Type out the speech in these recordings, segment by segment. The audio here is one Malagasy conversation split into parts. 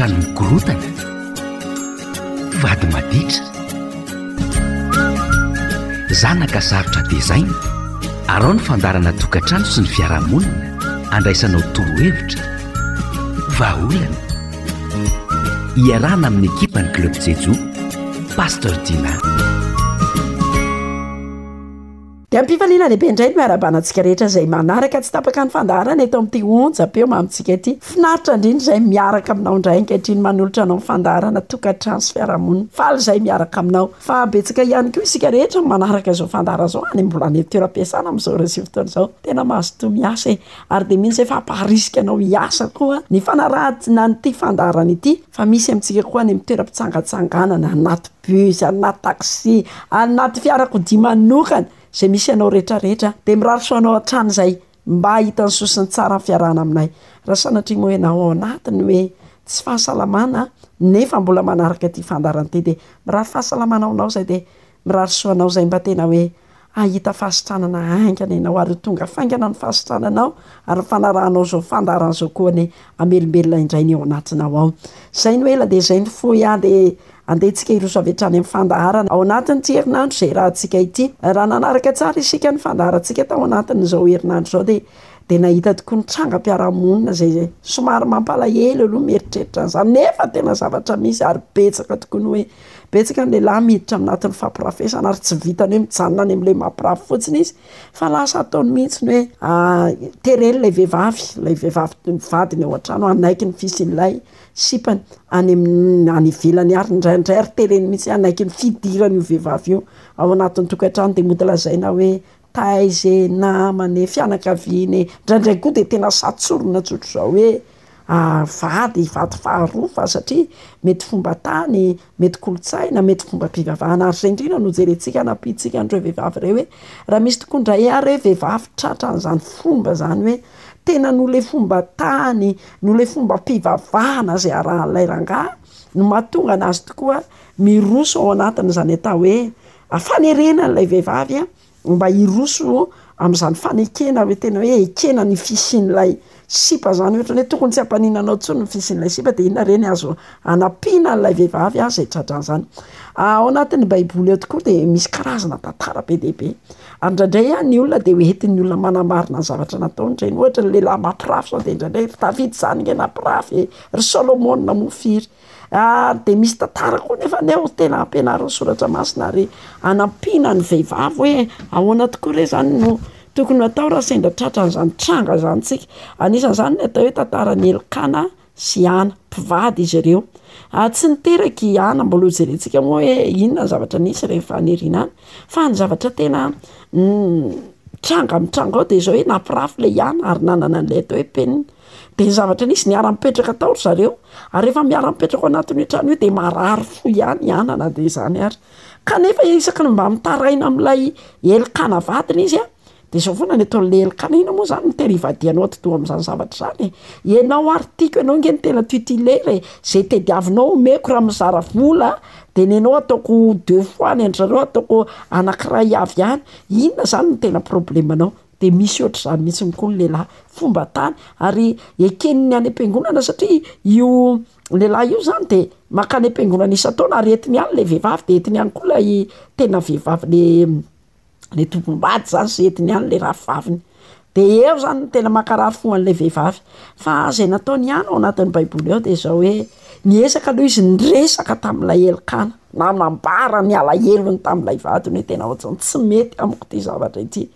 tokantrano mikorotana, vady maditra, zanaka sarotra design, arao ny fandarana tokantrano sy ny fiarahamonina, andraisanao torohevitra, vahaolana, iarahana amin'ny ekipa ny Club Jejo, Pastor Dina. Dia ampifaliana lehibe indray no miarabanantsika rehetra izay manaraka tsy tapaka ny fandaharana eto amin'ity onjam-peo mamintsika ity. Finaritra indrindra izay miaraka aminao indray ankehitriny manolotra anao ny fandaharana tokantrano sy fiarahamonina. Faly izay miaraka aminao. Fa betsaka ihany koa isika rehetra manaraka izao fandaharana izao any mbola any toeram-piasana amin'izao resy fotoana izao. Tena mahazotoa miasa ary dia mihitsy efa hampaharisika anao hiasa koa ny fanarahana n'ity fandaharana ity. Fa misy amintsika koa any amin'ny toeram-pitsangatsanganana, anaty bus, anaty taxi, anaty fiarakodia manokana. Zay misy anao rehetrarehetra dia mirarisoanao hatrany izay mba hita ny sosiny tsara ny fiarahana aminay. Raha sanatria moa ianao ao anatiny hoe tsy fahasalamana nefa mbola manaraka ity fandaharana ity dia mirary fahasalamana aminao izay dia mirarisoanao izay mba tena hoe ahita fahasitranana haingana ianao ary tonga faingana ny fahasitrananao ary fanarahanao izao fandaharana izao koa ny amelombelona indray ny ao anatinao ao. Izay ny ela dia izay ny foy dia andehantsika hiroso avy hatrany amin'ny fandaharana ao anatin'ity herinandro izay rahantsika ity. Raha nanaraka tsara isika ny fandaharantsika tao anatin'izao herinandro izao dia nahita tokoa ny trangam-piarahamonina izay somary mampalahelo aloha mieritreritra an'izany nefa tena zavatra misy ary betsaka tokoa ny hoe betsaka ny lehilahy miditra aminatin'ny fampirafesana ary tsy vitany hoe mijanona any amin'ilay mampirafy fotsiny izy fa lasa ataony mihitsy ny hoe terely ilay vehivavy vadiny ao an-trano anaiky ny fisin'ilay sipany any ivelany ary indraindray ary tereny mihitsy anaiky ny fidirany io vehivavy io ao anatin'ny tokantrano dia mody lazaina hoe taizy namany fianakaviany indraindray koa dia tena satsorona tsotro izao hoe vady faharoa fa satria mety fomba tany, mety kolotsaina, mety fomba mpivavahana ary izay indrindra no jerentsika anapitsika an'ireo vehivavy ireo hoe raha misy tokoa indray ary hoe vehivavy tratra an'izany fomba zany hoe tena no le fomba tany, no le fomba mpivavahana izay arahan'ilay rangahy no mahatonga anazy tokoa miroso ao anatiny izany atao hoe fanerena n'ilay vehivavy mba hiroso amin'izany fanekena hoe tena hoe ekena ny fisian'ilay sipa zany ohatra hoe tokony tsy hampaninanao tsony ny fisian'ilay sipa dia inona reny azo anampiana n'ilay vehivavy izay tratran'izany. Ao anatin'ny baiboly eo tokoa dia misy karazana tantara be dia be. Ary indraindray ny olona dia hoentin'ny olona manamarina ny zavatra nataony ireny. Ohatra ny lehilahy mampirafy zao dia indraindray David zany nge nampirafy, ry Solomona mofiry. Dia misy tantara koa nefa neo tena ampianarina soratra masina ary anampiana ny vehivavy hoe ahoana tokoa re zany no tokony atao raha sendra tratra n'izany tranga zany tsika. Anisan'izany ny atao hoe tantaran'ny Elkana sy Ana, mpivady izy ireo. Tsy niteraka i Ana mbola jerentsika moa hoe inona ny zavatra nisy rehefa haneriana any fa ny zavatra tena tranga mitranga ao dia izao hoe nampirafy ilay Ana ary nanana an'ilay atao hoe penina. Dia ny zavatra nisy niara-mipetraka tao ry zareo ary rehefa miara-mipetraka ao anatin'ny trano io dia marary fo ihany Ana na dia izany ary kanefa isaky ny mba mitaraina amin'ilay Elkana vadiny izy dia izao foana ny ataon'ilay Elkana ina moa zany mitery ivadianao totoa amin'izany zavatra zany ianao ary tiako ianao nge ny tena tutilere izay tediavinao omeko raha mizara vola dia ny ianao ataoko 2 fois ny andrareo ataoko anankiray avy ihany. Inona zany no tena problemanao? Dia misy ohatr' izany mihitsy koa ny lehilahy fomba tany ary ekeniny any am-piangonana satria io lehilahy io zany dia makany am-piangonana isan-taona ary entiny ihany ilay vehivavy dia entiny ihany koa ilay tena vehivavy le tompom-bady zany sy entiny ihany ilay ravivaviny. Dia eo zany tena makarary fo an'ilay vehivavy. Fa izay nataony ihany ao anatin'ny baiboly ao dia izao hoe niesaka aloha izy niresaka tamin'ilay Elkana na nambara ny alahelony tamin'ilay vadiny hoe tena ohatrany tsy mety amiko ity zavatra ity.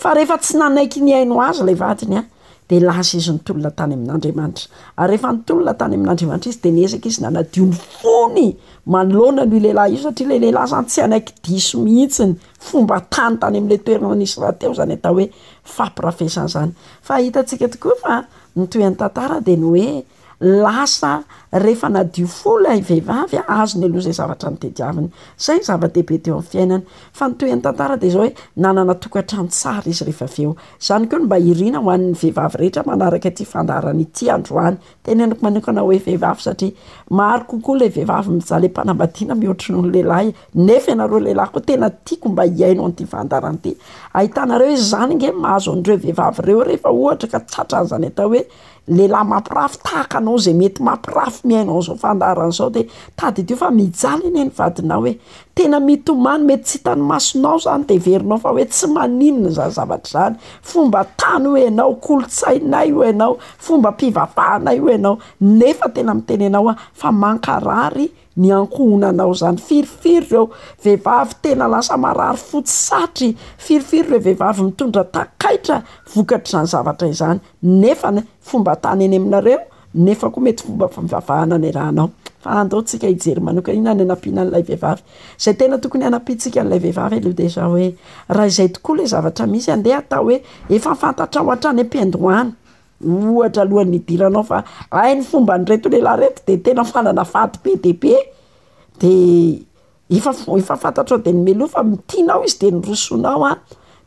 Fa rehefa tsy nanaiky ny aino azy ilay vadiny dia lasa izy nitolona tany amin'Andriamanitra. Ary rehefa nitolona tany amin'Andriamanitra izy dia niezaka izy nanadio ny fony manoloana ny lehilahy io satria ilay lehilahy zany tsy anaiky diso mihitsy fomba tany amin'ilay toerana nisy raha teo zany atao hoe fampirafesana zany. Fa hitantsika tokoa fa ny toean'ny tantara dia ny hoe lasa rehefa nadio fo ilay vehivavy azony aloha izay zavatra nitediaviny. Izay zava-dehibe teo amin'ny fiainany. Fa ny toean'ny tantara dia izao hoe nanana tokantrano tsara izy rehefa avy eo. Izany koa no mba irina ho an'ny vehivavy rehetra manaraka ity fandaharana ity androany. Tena eniko manokana hoe vehivavy satria maro kokoa ilay vehivavy mijaly mpanambadiana mihoatra noho ny lehilahy nefa ianareo lehilahy koa tena tiako mba hiaino an'ity fandaharana ity. Ahitanareo izy zany nge mahazo an'ireo vehivavy ireo rehefa ohatra ka tratra an'izany atao hoe lehilahy mampirafy tahaka anao anao zay mety mampirafy miainao zao fandaran'izao de tady dio fa mijaly eny ny vadinao hoe tena mitomany mety tsy hitany masonao zany de verinao fa hoe tsy maninona zany zavatra zany fomba tany ho enao kolotsainay ho enao fomba mpivavahanay ho enao nefa tena mitenenao fa mankarary ny ankohonanao zany firifiry reo vehivavy tena lasa marary fotsatry firifiry reo vehivavy mitondra takaitra vokatry zany zavatra izany nefa fomba tany eny aminareo nefa koa mety fomba famivavahana ny rahanao fa andao tsika hijery manoka ina ny anampiana n'ilay vehivavy zay tena tokony anapitsika n'ilay vehivavy aloha de zao hoe raha izay tokoa le zavatra misy andeha atao hoe efa fantatra ao hatrany ampiandohany ohatra alohan'ny idiranao fa ay ny fomba nyreto lehilahy reto de tena fanana faty be de be de efa fantatrao de ny meloa fa mitianao izy de nyrosonao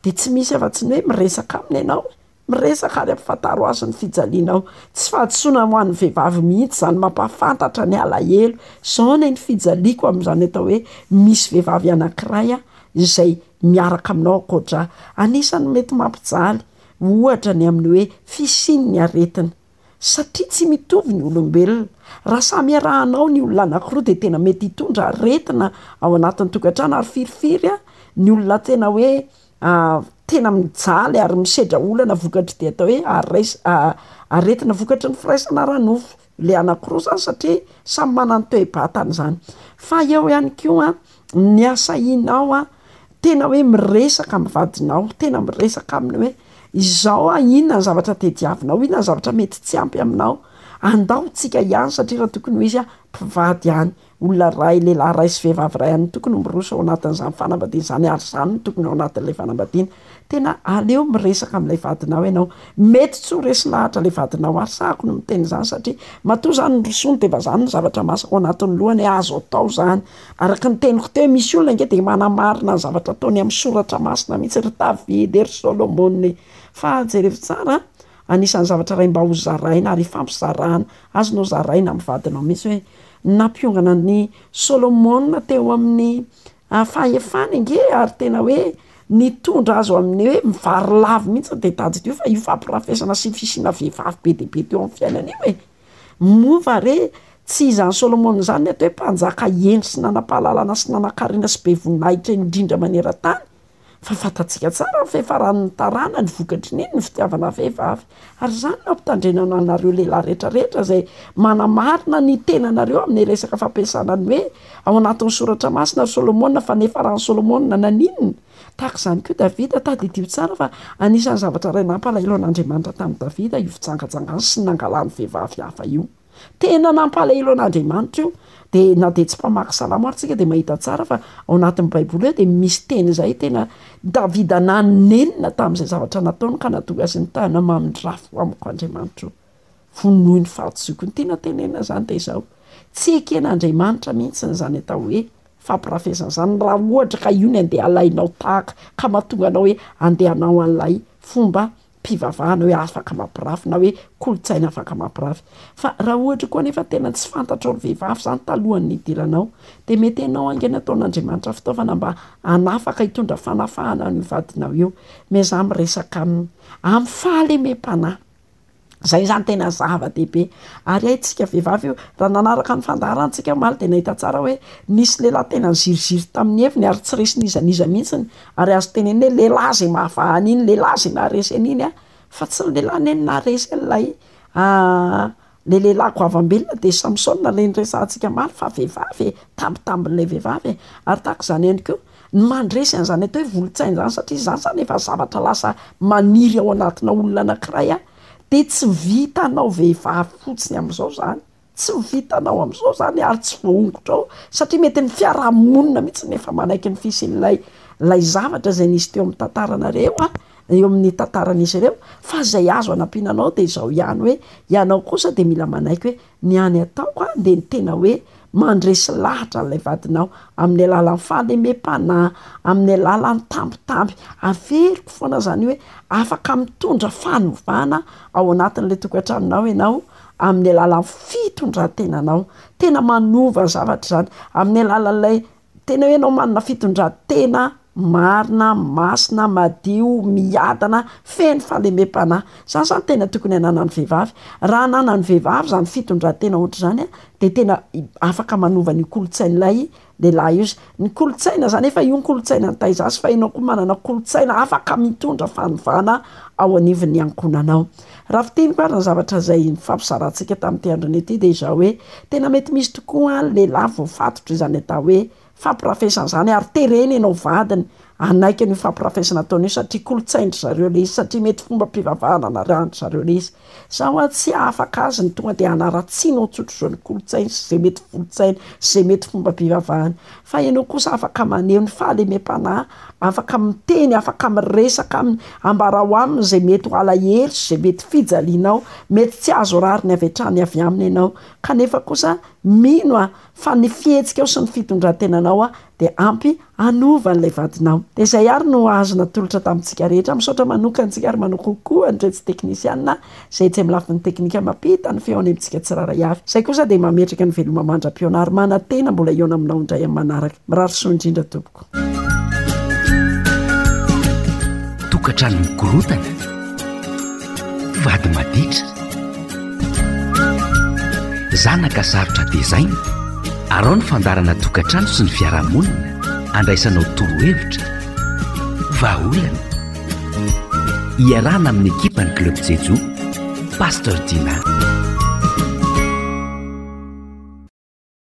de tsy misy afa-tsy ny hoe miresaka aminy ianao miresaka ary ampifantaro azy ny fijalinao tsy fahadisoana ho an'ny vehivavy mihitsy zany mampafantatra ny alahelo zao ny fijaliako amin'izany atao hoe misy vehivavy anankiray izay miaraka aminao akoatra anisany mety mampijaly ohatra ny amin'ny hoe fisiny ny aretina satria tsy mitovy ny olombelona raha samy arahanao ny olona anankiroa de tena mety hitondra aretina ao anatin'ny tokantrano ary firifiry ny olona tena hoe tena mijaly ary misedra olana vokatry de atao hoe aretina vokatry ny firaisana ranofo le anankiroa zany satria samy manany toe-batany zany fa eo ihany koa ny asainao tena hoe miresaka amin'ny vadinao tena miresaka aminy hoe izao inona ny zavatra tediavinao inona ny zavatra mety tsy ampy aminao andao tsika ihany satria raha tokony ho izy mpivady ihany olona ray lehilahy ray sy vehivavy ray ihany tokony miroso ao anatin'izany fanambadiana zany ary zany tokony ao anatin'ilay fanambadiana tena aleo miresaka amin'ilay vadinao ianao mety tsy ho resy lahatra ilay vadinao ary sahako no miteny zany satria matoa zany nyrosony de mba zany ny zavatra masaka ao anatin'ny lohany azo atao zany araka ny teniko teo misy olona nge de manamarina ny zavatra ataony amin'ny soratra masina mihitsy ry David ry Solomony fa jerevy tsara anisan'ny zavatra ray mba ho zaraina ary fampizarahana azonao zaraina amin'ny vadinao mihitsy hoe nampiongana ny Solomona teo amin'ny fahefany nge ary tena hoe nitondra azo amin'ny hoe mivary lavo mihitsy de tady io fa io fampirafesana sy fisina vehivavy be de be teo amin'ny fiainana io hoe mova re tsy izany Solomona zany atao hoe mpanjaka eny sy nanam-pahalalana sy nanankarena sy be voninahitra indrindra maneran-tany fa fatatsika tsara fefarany tarana ny vokatry neny ny fitiavana vehivavy ary zany nampitandrenana anareo lehilahy rehetrarehetra zay manamarina ny tenanareo amin'ny resaka fampiasana ny hoe ao anatin'ny soratra masina Solomona fa nefa raha ny Solomona naninona tahaka izany koa Davida tady dio tsara fa anisan'ny zavatra ray nampalahelo an'Andriamanitra tamin'ny Davida io fijangajangany sy nangalany vehivavy hafa io tena nampalahelo an'Andriamanitra io de na de tsy mpamaky salamo ary tsika de mahita tsara fa ao anatin'ny baiboly eo de misy teny zay tena Davida nanenina tamin'izay zavatra nataony ka natonga azy ny tana mamindrafo amiko Andriamanitra vonohy ny fahatozokony tena tenena zany de zao tsy eken'Andriamanitra mihitsy zany atao hoe fampirafesana zany raha ohatra ka io ny andeha alainao tahaka ka mahatonga anao hoe andehanao an'ilay fomba mpivavahana hoe afaka mampirafy na hoe kolotsaina afaka mampirafy fa raha ohatra koa nefa tena tsy fantatra olo vehivavy zany talohan'ny idiranao de mety ianao angena ataon'Andriamanitra fitaovana mba anafaka hitondra fanafahana ny vadinao io meza miresaka amin'ny fahalemem-panahy zay zany tena zava-dehibe ary aitsika vehivavy io raha nanaraka ny fandaharantsika maly de nahita tsara hoe nisy lehilahy tena nyziriziry tamin'ny heviny ary tsy resy nizaniza mihitsiny ary azo teneny hoe lehilahy zay mahavahany iny lehilahy zay naharesy an'iny fa tsy ny lehilahy neny naharesy an'ilay le lehilahy goavambelona de Samsona le nyresantsika maly fa vehivavy tambitambin'ilay vehivavy ary tahaka izany ihany koa ny mandresy an'izany atao hoe volotsaina zany satria zany zany efa zavatra lasa maniry ao anatina olona anankiray de tsy vitanao vehivavy fotsiny amin'izao zany tsy vitanao amin'izao zany ary tsy voaongotra ao satria mety ny fiarahamonina mihitsy nefa manaiky ny fisin'ilay zavatra zay nisy teo amin'ny tantaranareo eo amin'ny tantaran'izy ireo fa zay azo anampinanao de izao ihany hoe ianao kosa de mila manaiky hoe ny any ataoko de ny tena hoe mandresy lahatra n'ilay vadinao amin'ny alalan'ny fahalemem-panahy amin'ny alalan'ny tambitamby averiko foana zany hoe afaka mitondra fanovana ao anatin'ilay tokantranonao ianao amin'ny alalan'ny fitondran-tenanao tena manova zavatra zany amin'ny alalan'ilay tena hoe ianao manana fitondran-tena marina masina madio miadana feny fahalemem-panahy zany zany tena tokony anana ny vehivavy raha anana ny vehivavy zany fitondran-tena ohatra zany a de tena afaka manova ny kolotsain'ilay lehilahy izy ny kolotsaina zany efa io ny kolotsaina ny taizasy fa ianao koa manana kolotsaina afaka mitondra fanovana ao anivon'ny ankonanao raha fiteny koa ary ny zavatra zay fampizarantsika tamin'ity androny ity de iza hoe tena mety misy tokoa lehilahy voafatotra izany atao hoe fampirafesana zany ary tereny ianao vadiny anaiky ny fampirafesana ataony io satria kolotsaindry zareo le izy satria mety fomba mpivavahana narandry zareo le izy zao a tsy afaka azy ny tonga de anaratsianao tsotro zao ny kolotsainy sy zay mety volotsainy sy zay mety fomba mpivavahany fa ianao kosa afaka maneho ny fahalemem-panahy afaka miteny afaka miresaka ambarao aminy zay mety ho alahelo sy zay mety fijalianao mety tsy azo rary ny avetrany avy aminy ianao kanefa kosa mino a fa ny fihetsika ao sy ny fitondran-tenanao a de ampy anovan'ilay vadinao de zay ary no azona tolotra tamintsika rehetra misaotra manokantsika ary manao kokoa andretsy teknisianina zay tsy amilafiny teknika mampita ny feony amintsika tsiraray avy zay kosa de mametraka ny veloma mandram-piona ary manantena mbola iona aminao indray amin'ny manaraka mirary soa indrindra tompoko tokatrano mikorotana vady maditra zanaka sarotra dezaina arao ny fandarana tokatrano sy ny fiarahamonina andraisanao torohevitra vaolana iarahana amin'ny ekipa ny club jejo pasteur Dina